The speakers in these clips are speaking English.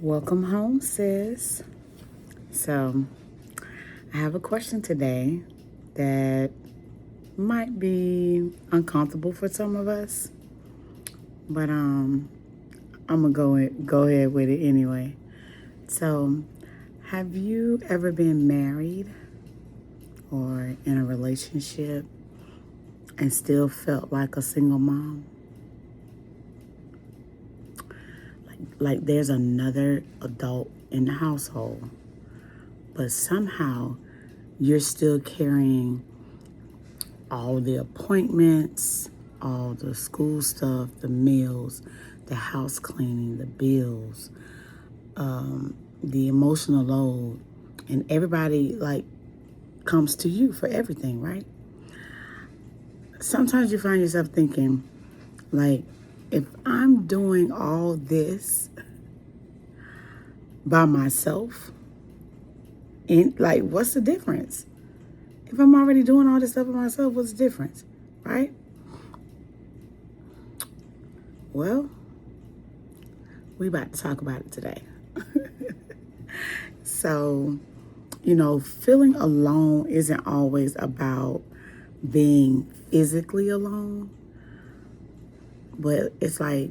Welcome home, sis. So, I have a question today that might be uncomfortable for some of us, but I'm gonna go ahead with it anyway. So, have you ever been married or in a relationship and still felt like a single mom? Like there's another adult in the household, but somehow you're still carrying all the appointments, all the school stuff, the meals, the house cleaning, the bills, the emotional load, and everybody like comes to you for everything, right? Sometimes you find yourself thinking, like, if I'm doing all this by myself, and like, what's the difference? If I'm already doing all this stuff by myself, what's the difference, right? Well, we about to talk about it today. So, feeling alone isn't always about being physically alone, but it's like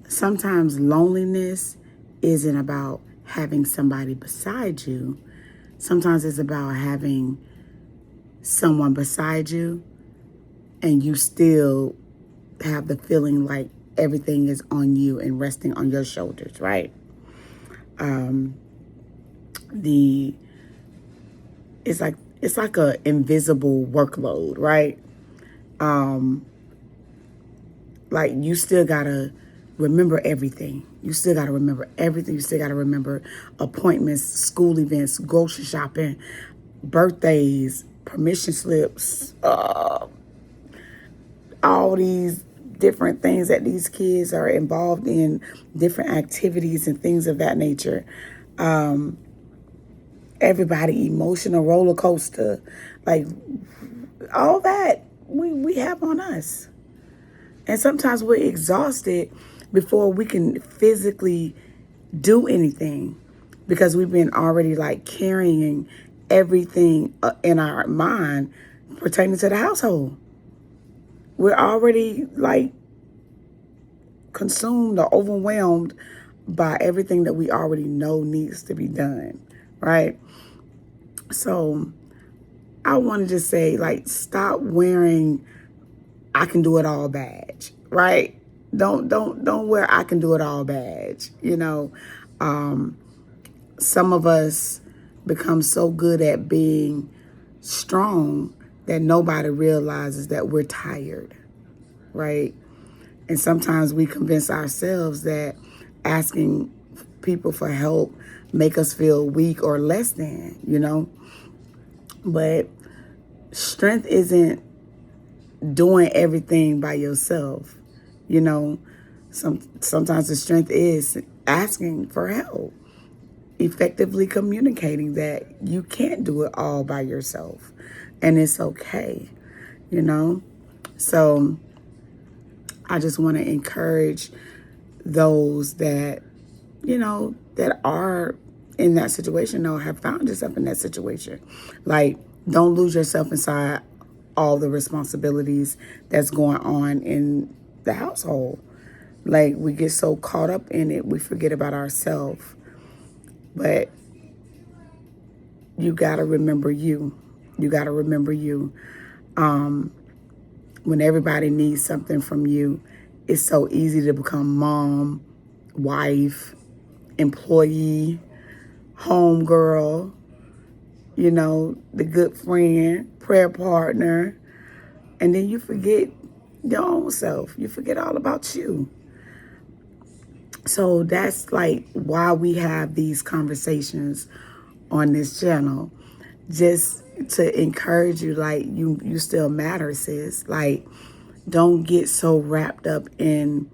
sometimes loneliness isn't about having somebody beside you. Sometimes it's about having someone beside you and you still have the feeling like everything is on you and resting on your shoulders, right? The it's like a invisible workload, right? Like you still gotta remember everything. You still gotta remember everything. You still gotta remember appointments, school events, grocery shopping, birthdays, permission slips, all these different things that these kids are involved in, different activities and things of that nature. Everybody emotional roller coaster, like all that we have on us. And sometimes we're exhausted before we can physically do anything because we've been already like carrying everything in our mind pertaining to the household. We're already like consumed or overwhelmed by everything that we already know needs to be done, right? So I want to just say, like, stop wearing "I can do it all" badge, right? Don't wear "I can do it all" badge. Some of us become so good at being strong that nobody realizes that we're tired, right? And sometimes we convince ourselves that asking people for help make us feel weak or less than. But strength isn't doing everything by yourself. You know, sometimes the strength is asking for help, effectively communicating that you can't do it all by yourself, and it's okay. You know, so I just want to encourage those that are in that situation or have found yourself in that situation. Like, don't lose yourself inside all the responsibilities that's going on in the household. Like, we get so caught up in it, we forget about ourselves. But you got to remember you. You got to remember you. When everybody needs something from you, it's so easy to become mom, wife, employee, home girl, the good friend, prayer partner. And then you forget your own self. You forget all about you. So that's like why we have these conversations on this channel. Just to encourage you, like, you still matter, sis. Like, don't get so wrapped up in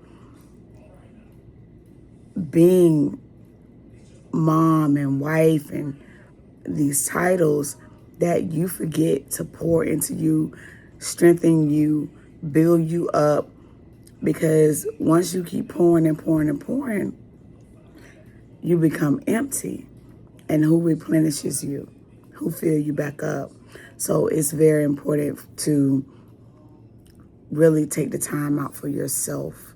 being mom and wife and these titles that you forget to pour into you, strengthen you, build you up. Because once you keep pouring and pouring and pouring, you become empty. And who replenishes you? Who fill you back up? So it's very important to really take the time out for yourself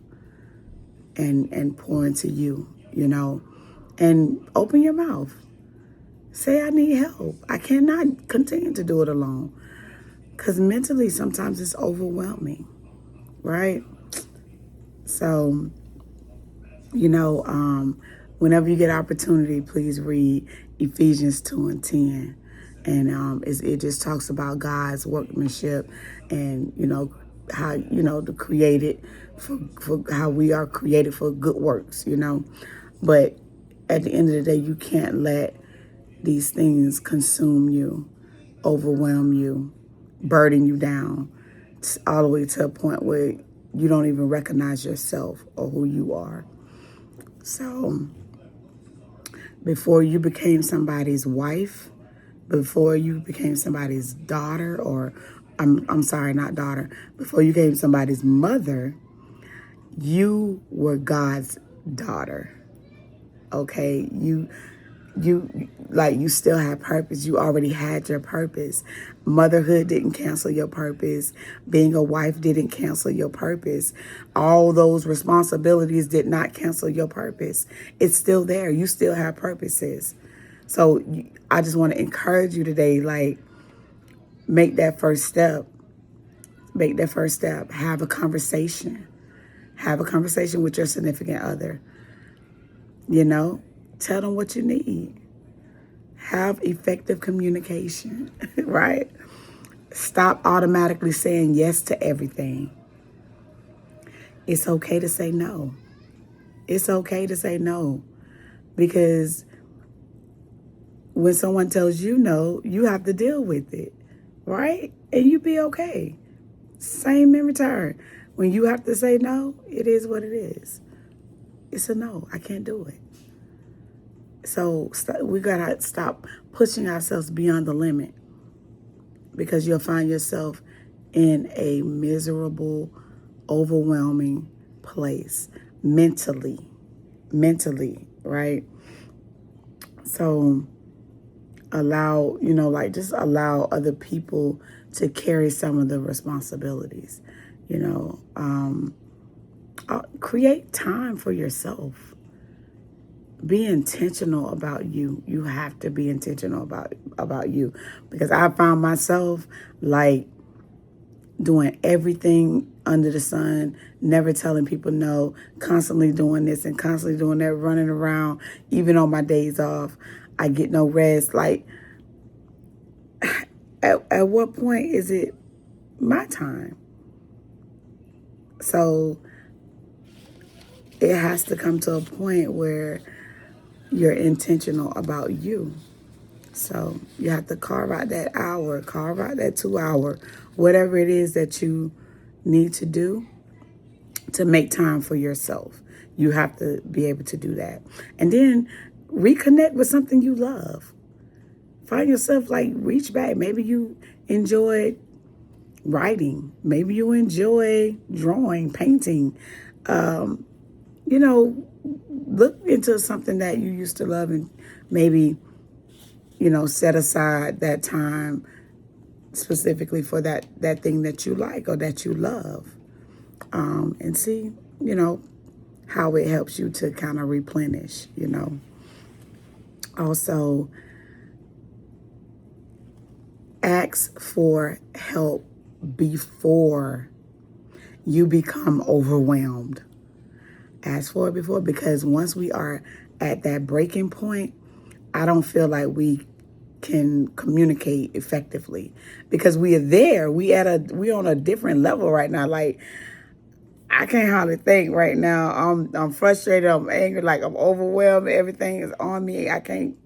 and pour into you, and open your mouth. Say, I need help. I cannot continue to do it alone. Because mentally, sometimes it's overwhelming, right? So, whenever you get opportunity, please read Ephesians 2 and 10. And it just talks about God's workmanship and, how, the created for how we are created for good works, But at the end of the day, you can't let these things consume you, overwhelm you, burden you down, all the way to a point where you don't even recognize yourself or who you are. So before you became somebody's wife, before you became somebody's daughter, or I'm sorry, not daughter, before you became somebody's mother, you were God's daughter. Okay, you still have purpose. You already had your purpose. Motherhood didn't cancel your purpose. Being a wife didn't cancel your purpose. All those responsibilities did not cancel your purpose. It's still there. You still have purposes. So I just want to encourage you today, make that first step. Make that first step. Have a conversation. Have a conversation with your significant other. Tell them what you need. Have effective communication, right? Stop automatically saying yes to everything. It's okay to say no. It's okay to say no. Because when someone tells you no, you have to deal with it, right? And you be okay. Same in return. When you have to say no, it is what it is. It's a no. I can't do it. So we got to stop pushing ourselves beyond the limit, because you'll find yourself in a miserable, overwhelming place mentally, right? So just allow other people to carry some of the responsibilities, create time for yourself. Be intentional about you. You have to be intentional about you, because I found myself doing everything under the sun, never telling people no, constantly doing this and constantly doing that, running around, even on my days off. I get no rest. At what point is it my time? So it has to come to a point where you're intentional about you. So you have to carve out that hour, carve out that 2 hour, whatever it is that you need to do to make time for yourself. You have to be able to do that. And then reconnect with something you love. Find yourself, reach back. Maybe you enjoy writing. Maybe you enjoy drawing, painting. Look into something that you used to love, and maybe, set aside that time specifically for that thing that you like or that you love. And see, how it helps you to kind of replenish, Also, ask for help before you become overwhelmed. Ask for it before, because once we are at that breaking point, I don't feel like we can communicate effectively, because we are there. We on a different level right now. I can't hardly think right now. I'm frustrated. I'm angry. I'm overwhelmed. Everything is on me. I can't.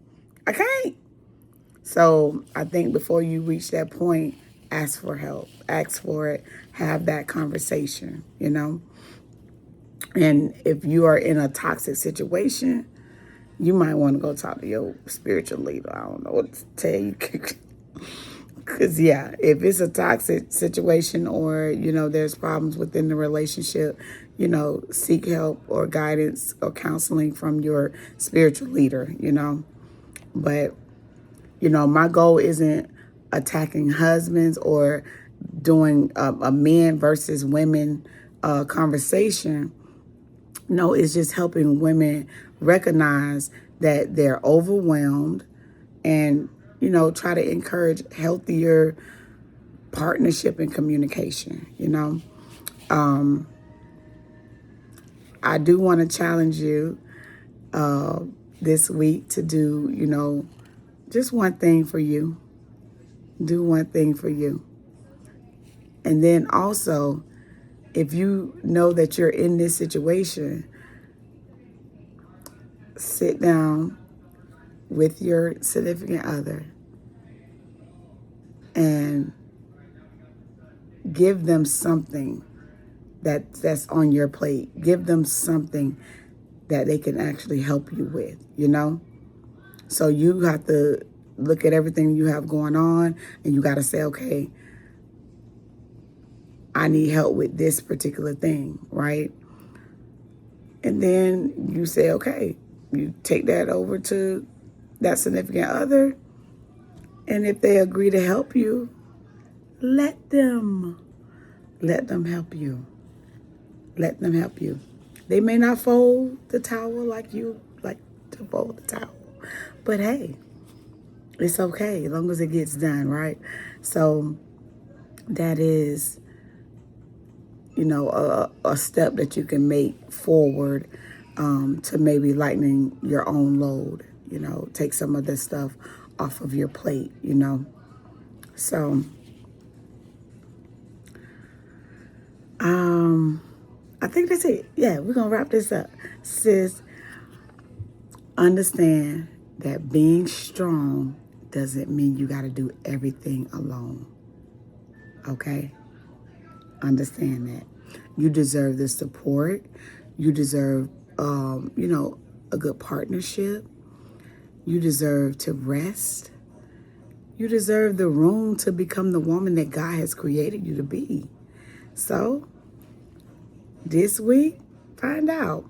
So I think before you reach that point, ask for help. Ask for it. Have that conversation. And if you are in a toxic situation, you might want to go talk to your spiritual leader. I don't know what to tell you. Because, yeah, if it's a toxic situation or, there's problems within the relationship, seek help or guidance or counseling from your spiritual leader. But, my goal isn't attacking husbands or doing a men versus women conversation. No, it's just helping women recognize that they're overwhelmed and, try to encourage healthier partnership and communication. I do want to challenge you this week to do, just one thing for you. Do one thing for you. And then also, if you know that you're in this situation, sit down with your significant other and give them something that's on your plate. Give them something that they can actually help you with. So you have to look at everything you have going on and you got to say, okay, I need help with this particular thing, right? And then you say, okay, you take that over to that significant other. And if they agree to help you, let them help you. Let them help you. They may not fold the towel like you like to fold the towel. But hey, it's okay as long as it gets done, right? So that is, a step that you can make forward to maybe lightening your own load, take some of this stuff off of your plate, So I think that's it. Yeah, we're going to wrap this up. Sis, understand that being strong doesn't mean you got to do everything alone. Okay? Understand that. You deserve the support. You deserve, a good partnership. You deserve to rest. You deserve the room to become the woman that God has created you to be. So, this week, find out,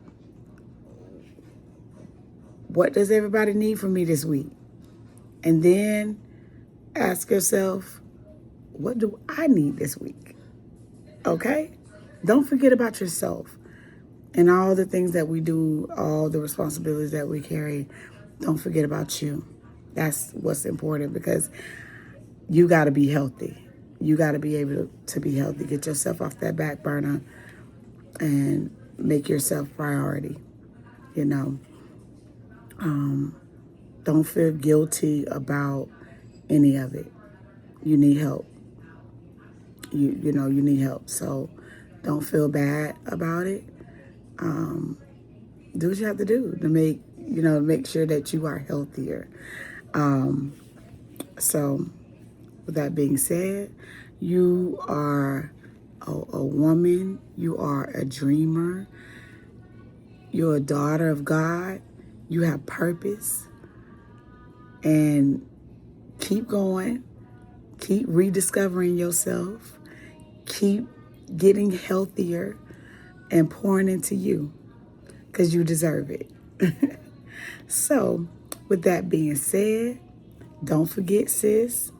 what does everybody need from me this week? And then ask yourself, what do I need this week? Okay? Don't forget about yourself and all the things that we do, all the responsibilities that we carry. Don't forget about you. That's what's important, because you got to be healthy. You got to be able to be healthy. Get yourself off that back burner and make yourself priority. Don't feel guilty about any of it. You need help. You need help. So don't feel bad about it. Do what you have to do to make sure that you are healthier. So with that being said, you are a woman. You are a dreamer. You're a daughter of God. You have purpose. And keep going. Keep rediscovering yourself. Keep getting healthier and pouring into you, because you deserve it. So, with that being said, don't forget, sis,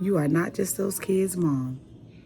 you are not just those kids' mom.